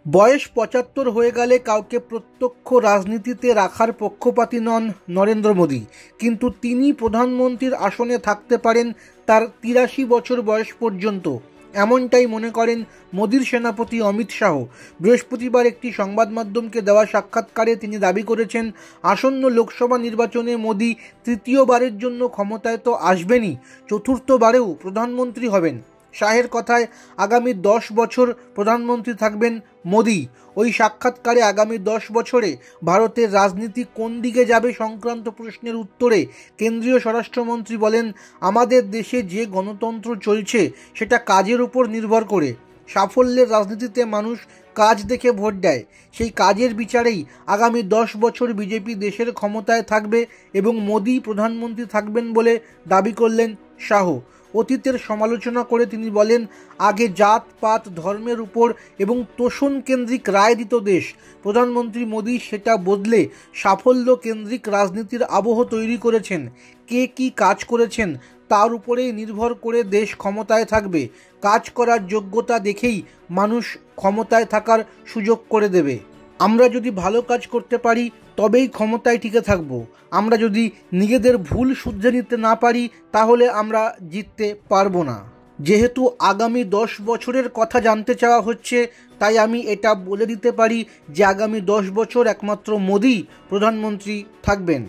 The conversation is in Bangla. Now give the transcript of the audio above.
বয়স ৭৫ হয়ে গেলে কাউকে প্রত্যক্ষ রাজনীতিতে রাখার পক্ষপাতী নন নরেন্দ্র মোদী, কিন্তু তিনি প্রধানমন্ত্রীর আসনে থাকতে পারেন তার ৮৩ বছর বয়স পর্যন্ত, এমনটাই মনে করেন মোদীর সেনাপতি অমিত শাহ। বৃহস্পতিবার একটি সংবাদ মাধ্যমকে দেওয়া সাক্ষাৎকারে তিনি দাবি করেছেন, আসন্ন লোকসভা নির্বাচনে মোদী তৃতীয়বারের জন্য ক্ষমতায় তো আসবেনই, চতুর্থবারেও প্রধানমন্ত্রী হবেন। শাহের কথায় আগামী ১০ বছর প্রধানমন্ত্রী থাকবেন মোদী। ওই সাক্ষাৎকারে আগামী ১০ বছরে ভারতের রাজনীতি কোন দিকে যাবে সংক্রান্ত প্রশ্নের উত্তরে কেন্দ্রীয় স্বরাষ্ট্রমন্ত্রী বলেন, আমাদের দেশে যে গণতন্ত্র চলছে সেটা কাজের উপর নির্ভর করে। সাফল্যের রাজনীতিতে মানুষ কাজ দেখে ভোট দেয়, সেই কাজের বিচারেই আগামী ১০ বছর বিজেপি দেশের ক্ষমতায় থাকবে এবং মোদী প্রধানমন্ত্রী থাকবেন বলে দাবি করলেন শাহ। অতীতের সমালোচনা করে তিনি বলেন, আগে জাত পাত ধর্মের উপর এবং তোষণ কেন্দ্রিক রায় দিত দেশ, প্রধানমন্ত্রী মোদী সেটা বদলে সাফল্য কেন্দ্রিক রাজনীতির আবহ তৈরি করেছেন। কে কী কাজ করেছেন তার উপরেই নির্ভর করে দেশ ক্ষমতায় থাকবে। কাজ করার যোগ্যতা দেখেই মানুষ ক্ষমতায় থাকার সুযোগ করে দেবে। আমরা যদি ভালো কাজ করতে পারি তবেই ক্ষমতায় টিকে থাকব। আমরা যদি নিজেদের ভুল শুধরে নিতে না পারি তাহলে আমরা জিততে পারবো না। যেহেতু আগামী ১০ বছরের কথা জানতে চাওয়া হচ্ছে, তাই আমি এটা বলে দিতে পারি যে আগামী ১০ বছর একমাত্র মোদী প্রধানমন্ত্রী থাকবেন।